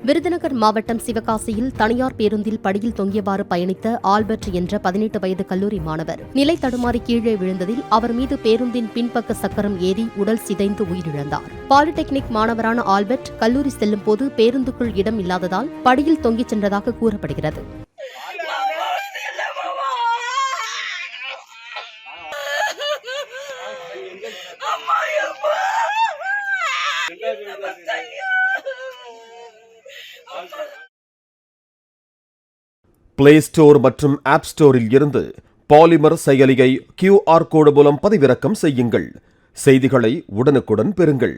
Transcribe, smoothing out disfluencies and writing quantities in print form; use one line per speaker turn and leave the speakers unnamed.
விருதுநகர் மாவட்டம் சிவகாசியில் தனியார் பேருந்தில் படியில் தொங்கியவாறு பயணித்த ஆல்பர்ட் என்ற 18 வயது கல்லூரி மாணவர் நிலை தடுமாறி கீழே விழுந்ததில் அவர் மீது பேருந்தின் பின்பக்க சக்கரம் ஏறி உடல் சிதைந்து உயிரிழந்தார். பாலிடெக்னிக் மாணவரான ஆல்பர்ட் கல்லூரி செல்லும் போது பேருந்துக்குள் இடம் இல்லாததால் படியில் தொங்கிச் சென்றதாக கூறப்படுகிறது.
பிளே ஸ்டோர் மற்றும் ஆப் ஸ்டோரில் இருந்து பாலிமர் செயலியை QR கோடு மூலம் பதிவிறக்கம் செய்யுங்கள். செய்திகளை உடனுக்குடன் பெறுங்கள்.